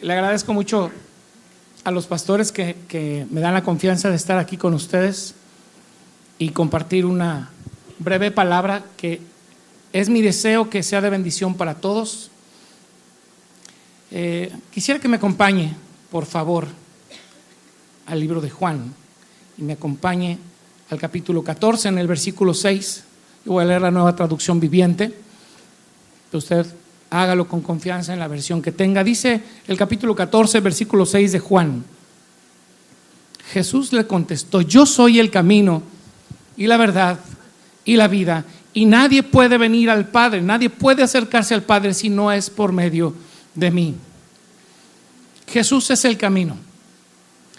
Le agradezco mucho a los pastores que me dan la confianza de estar aquí con ustedes y compartir una breve palabra que es mi deseo que sea de bendición para todos. Quisiera que me acompañe, por favor, al libro de Juan y me acompañe al capítulo 14 en el versículo 6. Yo voy a leer la Nueva Traducción Viviente. Usted hágalo con confianza en la versión que tenga. Dice el capítulo 14, versículo 6 de Juan: Jesús le contestó: yo soy el camino y la verdad y la vida, y nadie puede venir al Padre, nadie puede acercarse al Padre si no es por medio de mí. Jesús es el camino,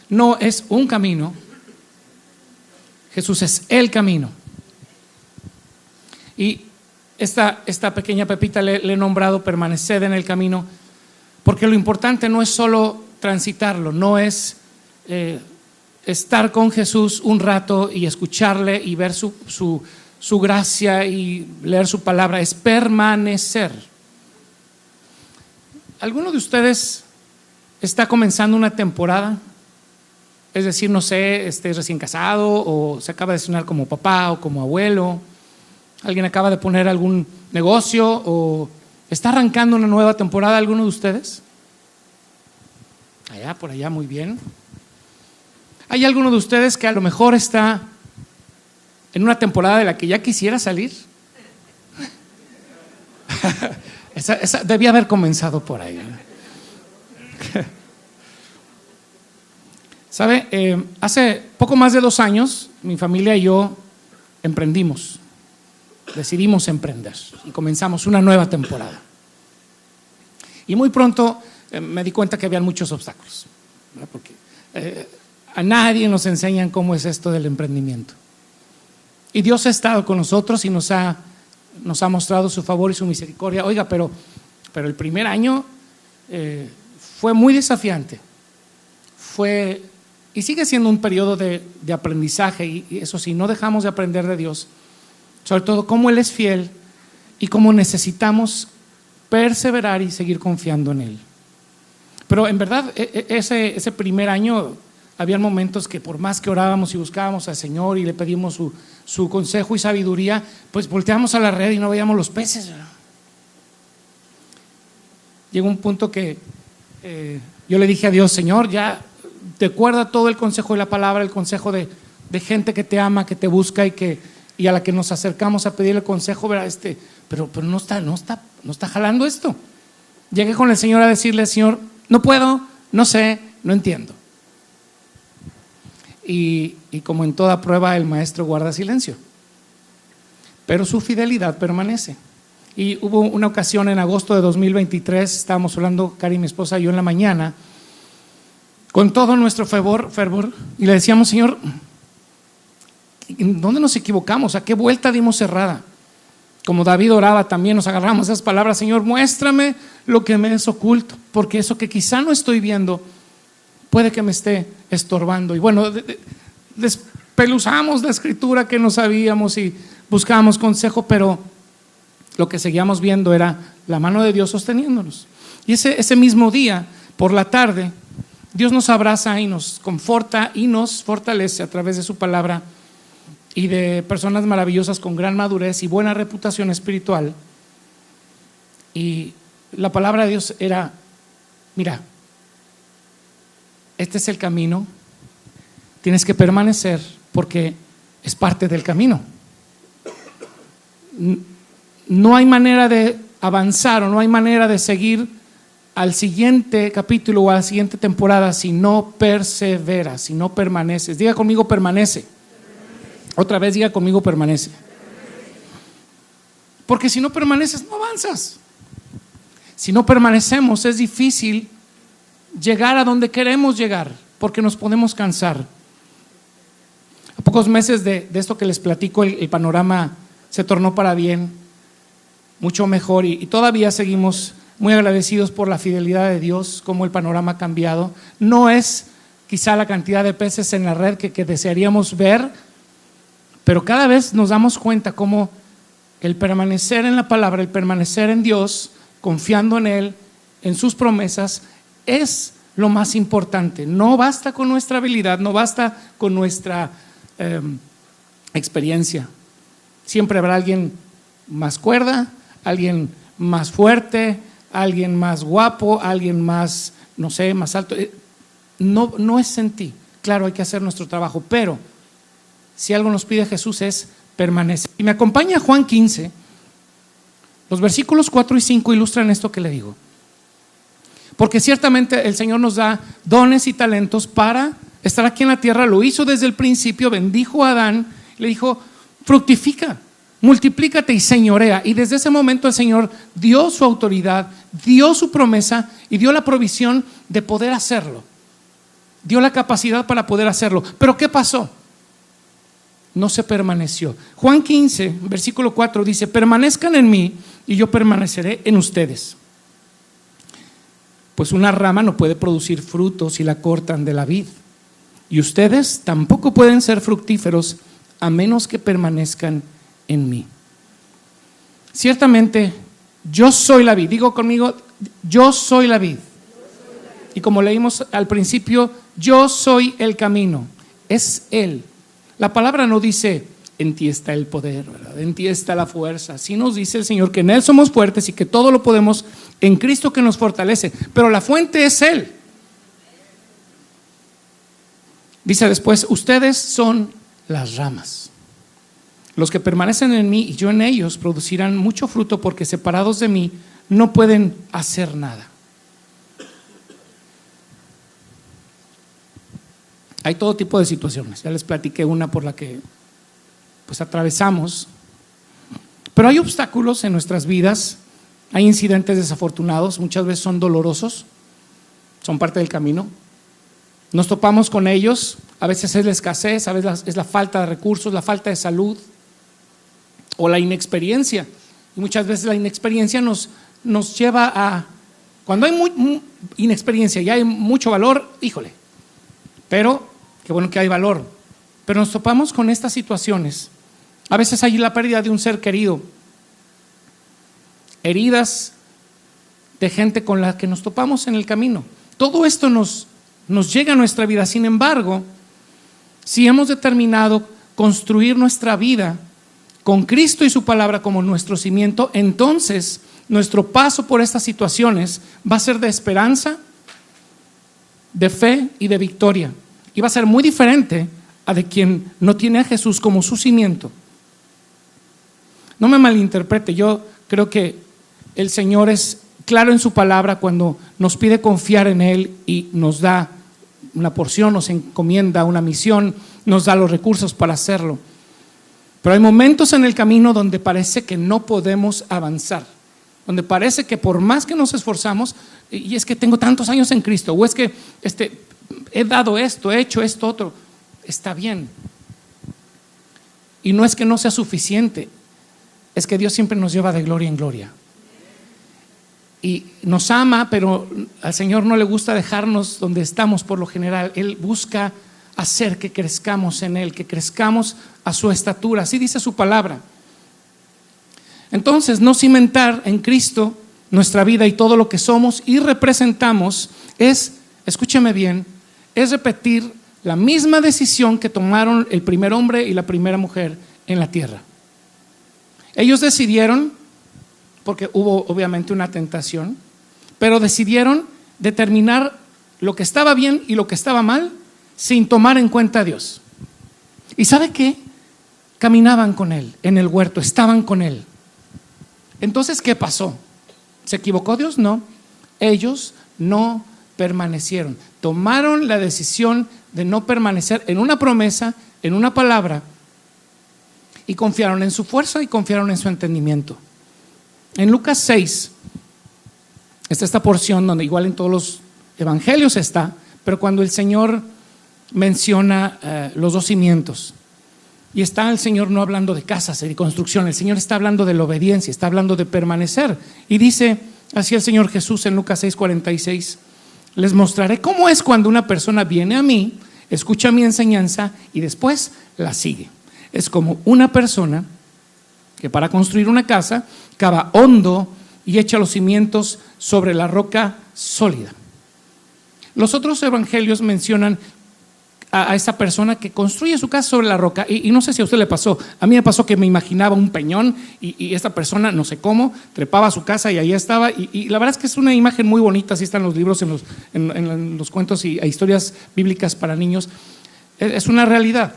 no es un camino. Jesús es el camino. Y esta pequeña pepita le he nombrado permaneced en el camino, porque lo importante no es solo transitarlo, no es estar con Jesús un rato y escucharle y ver su gracia y leer su palabra, es permanecer. ¿Alguno de ustedes está comenzando una temporada? Es decir, no sé, recién casado o se acaba de estrenar como papá o como abuelo. ¿Alguien acaba de poner algún negocio o está arrancando una nueva temporada? ¿Alguno de ustedes? Allá, por allá, muy bien. ¿Hay alguno de ustedes que a lo mejor está en una temporada de la que ya quisiera salir? Esa debía haber comenzado por ahí. ¿Sabe? Hace poco más de 2 años mi familia y yo emprendimos. Decidimos emprender y comenzamos una nueva temporada. Y muy pronto me di cuenta que había muchos obstáculos, ¿verdad? Porque a nadie nos enseñan cómo es esto del emprendimiento. Y Dios ha estado con nosotros y nos ha mostrado su favor y su misericordia. Oiga, pero el primer año fue muy desafiante. Y sigue siendo un periodo de aprendizaje, y eso sí, no dejamos de aprender de Dios, sobre todo cómo Él es fiel y cómo necesitamos perseverar y seguir confiando en Él. Pero en verdad ese primer año había momentos que por más que orábamos y buscábamos al Señor y le pedimos su consejo y sabiduría, pues volteábamos a la red y no veíamos los peces. Llegó un punto que yo le dije a Dios: Señor, ya recuerda todo el consejo de la palabra, el consejo de gente que te ama, que te busca y a la que nos acercamos a pedirle consejo, ¿verdad? Pero no está jalando esto. Llegué con el Señor a decirle: Señor, no puedo, no sé, no entiendo. Y como en toda prueba, el maestro guarda silencio, pero su fidelidad permanece. Y hubo una ocasión en agosto de 2023, estábamos hablando, Cari, mi esposa y yo, en la mañana, con todo nuestro fervor, y le decíamos: Señor, ¿en dónde nos equivocamos? ¿A qué vuelta dimos cerrada? Como David oraba también, nos agarramos esas palabras: Señor, muéstrame lo que me es oculto, porque eso que quizá no estoy viendo puede que me esté estorbando. Y bueno, despeluzamos la escritura que no sabíamos y buscábamos consejo, pero lo que seguíamos viendo era la mano de Dios sosteniéndonos. Y ese mismo día, por la tarde, Dios nos abraza y nos conforta y nos fortalece a través de su palabra y de personas maravillosas con gran madurez y buena reputación espiritual. Y la palabra de Dios era: mira, este es el camino, tienes que permanecer porque es parte del camino. No hay manera de avanzar o no hay manera de seguir al siguiente capítulo o a la siguiente temporada si no perseveras, si no permaneces. Diga conmigo: permanece. Otra vez diga conmigo: permanece. Porque si no permaneces, no avanzas. Si no permanecemos, es difícil llegar a donde queremos llegar, porque nos podemos cansar. A pocos meses de esto que les platico, el panorama se tornó para bien, mucho mejor, y todavía seguimos muy agradecidos por la fidelidad de Dios, cómo el panorama ha cambiado. No es quizá la cantidad de peces en la red que desearíamos ver, pero cada vez nos damos cuenta cómo el permanecer en la palabra, el permanecer en Dios, confiando en Él, en sus promesas, es lo más importante. No basta con nuestra habilidad, no basta con nuestra experiencia. Siempre habrá alguien más cuerda, alguien más fuerte, alguien más guapo, alguien más, no sé, más alto. No es en ti. Claro, hay que hacer nuestro trabajo, pero si algo nos pide Jesús es permanecer. Y me acompaña Juan 15. Los versículos 4 y 5 ilustran esto que le digo. Porque ciertamente el Señor nos da dones y talentos para estar aquí en la tierra. Lo hizo desde el principio, bendijo a Adán, le dijo: fructifica, multiplícate y señorea. Y desde ese momento el Señor dio su autoridad, dio su promesa y dio la provisión de poder hacerlo. Dio la capacidad para poder hacerlo. Pero ¿qué pasó? No se permaneció. Juan 15, versículo 4 dice: permanezcan en mí y yo permaneceré en ustedes. Pues una rama no puede producir frutos si la cortan de la vid, y ustedes tampoco pueden ser fructíferos a menos que permanezcan en mí. Ciertamente yo soy la vid. Digo conmigo: yo soy la vid. Y como leímos al principio, yo soy el camino. Es Él. La palabra no dice: en ti está el poder, ¿verdad? En ti está la fuerza. Sí nos dice el Señor que en Él somos fuertes y que todo lo podemos en Cristo que nos fortalece. Pero la fuente es Él. Dice después: ustedes son las ramas. Los que permanecen en mí y yo en ellos producirán mucho fruto, porque separados de mí no pueden hacer nada. Hay todo tipo de situaciones. Ya les platiqué una por la que pues atravesamos. Pero hay obstáculos en nuestras vidas. Hay incidentes desafortunados. Muchas veces son dolorosos. Son parte del camino. Nos topamos con ellos. A veces es la escasez, a veces es la falta de recursos, la falta de salud o la inexperiencia. Y muchas veces la inexperiencia nos lleva a… Cuando hay inexperiencia y hay mucho valor, híjole, pero qué bueno que hay valor. Pero nos topamos con estas situaciones. A veces hay la pérdida de un ser querido, heridas de gente con la que nos topamos en el camino. Todo esto nos llega a nuestra vida. Sin embargo, si hemos determinado construir nuestra vida con Cristo y su palabra como nuestro cimiento, entonces nuestro paso por estas situaciones va a ser de esperanza, de fe y de victoria. Y va a ser muy diferente a de quien no tiene a Jesús como su cimiento. No me malinterprete, yo creo que el Señor es claro en su palabra cuando nos pide confiar en Él y nos da una porción, nos encomienda una misión, nos da los recursos para hacerlo. Pero hay momentos en el camino donde parece que no podemos avanzar, donde parece que por más que nos esforzamos, y es que tengo tantos años en Cristo, o es que he dado esto, he hecho esto otro, está bien. Y no es que no sea suficiente, es que Dios siempre nos lleva de gloria en gloria. Y nos ama, pero al Señor no le gusta dejarnos donde estamos por lo general. Él busca hacer que crezcamos en Él, que crezcamos a su estatura. Así dice su palabra. Entonces, no cimentar en Cristo nuestra vida y todo lo que somos y representamos es, escúcheme bien, es repetir la misma decisión que tomaron el primer hombre y la primera mujer en la tierra. Ellos decidieron, porque hubo obviamente una tentación, pero decidieron determinar lo que estaba bien y lo que estaba mal sin tomar en cuenta a Dios. ¿Y sabe qué? Caminaban con Él en el huerto, estaban con Él. Entonces, ¿qué pasó? ¿Se equivocó Dios? No. Ellos no permanecieron. Tomaron la decisión de no permanecer en una promesa, en una palabra, y confiaron en su fuerza y confiaron en su entendimiento. En Lucas 6 está esta porción donde igual en todos los evangelios está, pero cuando el Señor menciona los dos cimientos, y está el Señor no hablando de casas y de construcción, el Señor está hablando de la obediencia, está hablando de permanecer, y dice así el Señor Jesús en Lucas 6:46: les mostraré cómo es cuando una persona viene a mí, escucha mi enseñanza y después la sigue. Es como una persona que para construir una casa cava hondo y echa los cimientos sobre la roca sólida. Los otros evangelios mencionan a esa persona que construye su casa sobre la roca, y no sé si a usted le pasó, a mí me pasó que me imaginaba un peñón y esta persona, no sé cómo, trepaba a su casa y ahí estaba, y la verdad es que es una imagen muy bonita, así están los libros en los cuentos y historias bíblicas para niños, es una realidad.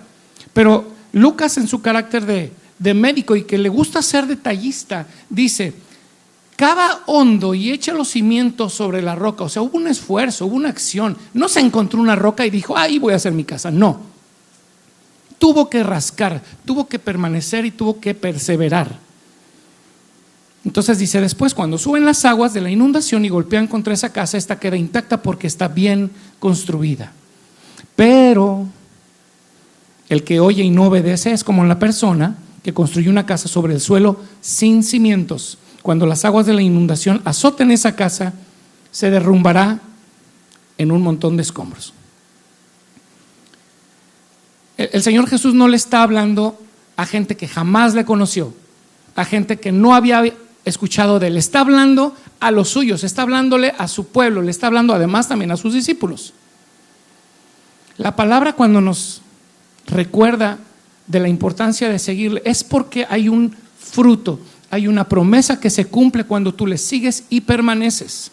Pero Lucas, en su carácter de médico y que le gusta ser detallista, dice: cava hondo y echa los cimientos sobre la roca. O sea, hubo un esfuerzo, hubo una acción. No se encontró una roca y dijo, ahí voy a hacer mi casa. No, tuvo que rascar, tuvo que permanecer y tuvo que perseverar. Entonces dice: después, cuando suben las aguas de la inundación y golpean contra esa casa, esta queda intacta porque está bien construida. Pero el que oye y no obedece es como la persona que construyó una casa sobre el suelo sin cimientos. Cuando las aguas de la inundación azoten esa casa, se derrumbará en un montón de escombros. El Señor Jesús no le está hablando a gente que jamás le conoció, a gente que no había escuchado de él. Está hablando a los suyos, está hablándole a su pueblo, le está hablando además también a sus discípulos. La palabra, cuando nos recuerda de la importancia de seguirle, es porque hay un fruto. Hay una promesa que se cumple cuando tú le sigues y permaneces.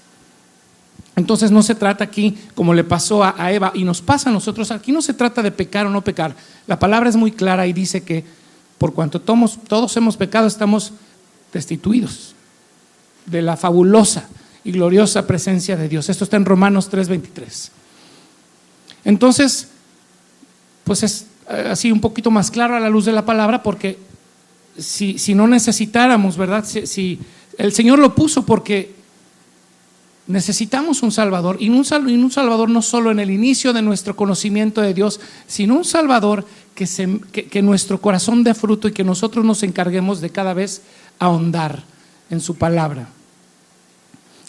Entonces no se trata aquí, como le pasó a Eva y nos pasa a nosotros, aquí no se trata de pecar o no pecar. La palabra es muy clara y dice que por cuanto todos hemos pecado, estamos destituidos de la fabulosa y gloriosa presencia de Dios. Esto está en Romanos 3:23. Entonces, pues es así un poquito más claro a la luz de la palabra, porque si no necesitáramos, ¿verdad? Si el Señor lo puso porque necesitamos un Salvador, y un Salvador no solo en el inicio de nuestro conocimiento de Dios, sino un Salvador que nuestro corazón dé fruto y que nosotros nos encarguemos de cada vez ahondar en su palabra.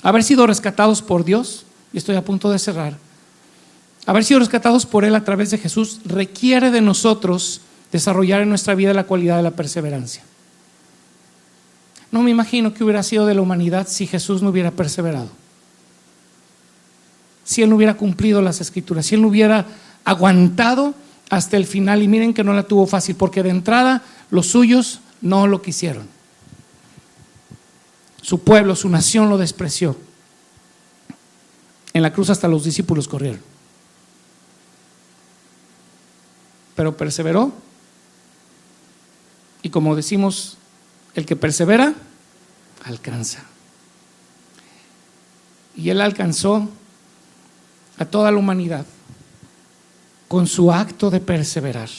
Haber sido rescatados por Dios, y estoy a punto de cerrar, haber sido rescatados por Él a través de Jesús requiere de nosotros desarrollar en nuestra vida la cualidad de la perseverancia. No me imagino que hubiera sido de la humanidad si Jesús no hubiera perseverado, si Él no hubiera cumplido las Escrituras, si Él no hubiera aguantado hasta el final. Y miren que no la tuvo fácil, porque de entrada los suyos no lo quisieron. Su pueblo, su nación lo despreció. En la cruz hasta los discípulos corrieron. Pero perseveró. Y como decimos, el que persevera, alcanza. Y Él alcanzó a toda la humanidad con su acto de perseverar.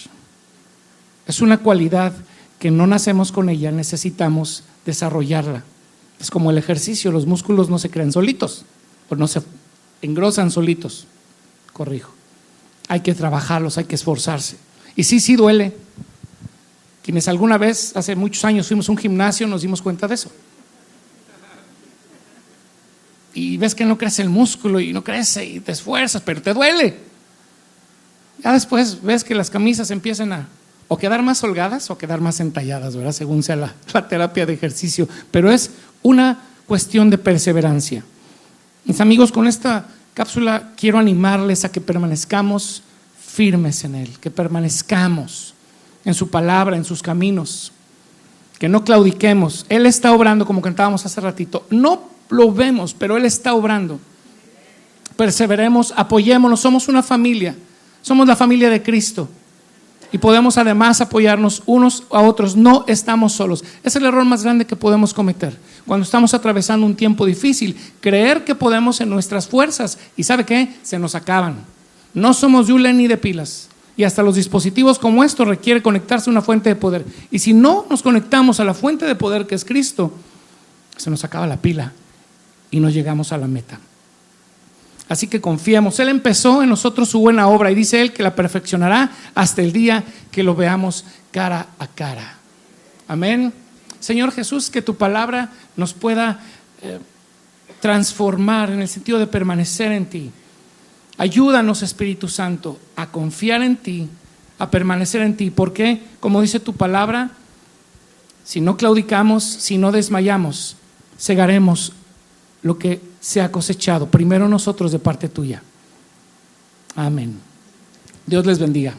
Es una cualidad que no nacemos con ella, necesitamos desarrollarla. Es como el ejercicio, los músculos no se crean solitos o no se engrosan solitos. Corrijo. Hay que trabajarlos, hay que esforzarse. Y sí duele. Quienes alguna vez, hace muchos años, fuimos a un gimnasio, nos dimos cuenta de eso. Y ves que no crece el músculo y no crece y te esfuerzas, pero te duele. Ya después ves que las camisas empiezan a o quedar más holgadas o quedar más entalladas, ¿verdad? Según sea la terapia de ejercicio. Pero es una cuestión de perseverancia. Mis amigos, con esta cápsula quiero animarles a que permanezcamos firmes en Él, que permanezcamos en su palabra, en sus caminos, que no claudiquemos. Él está obrando, como cantábamos hace ratito. No lo vemos, pero Él está obrando. Perseveremos, apoyémonos, somos una familia, somos la familia de Cristo y podemos además apoyarnos unos a otros. No estamos solos. Es el error más grande que podemos cometer cuando estamos atravesando un tiempo difícil, creer que podemos en nuestras fuerzas, y ¿sabe qué? Se nos acaban. No somos de hule ni de pilas, y hasta los dispositivos como estos requiere conectarse a una fuente de poder, y si no nos conectamos a la fuente de poder que es Cristo, se nos acaba la pila y no llegamos a la meta. Así que confiemos. Él empezó en nosotros su buena obra y dice Él que la perfeccionará hasta el día que lo veamos cara a cara. Amén. Señor Jesús, que tu palabra nos pueda transformar en el sentido de permanecer en ti. Ayúdanos, Espíritu Santo, a confiar en ti, a permanecer en ti, porque, como dice tu palabra, si no claudicamos, si no desmayamos, segaremos lo que se ha cosechado, primero nosotros de parte tuya. Amén. Dios les bendiga.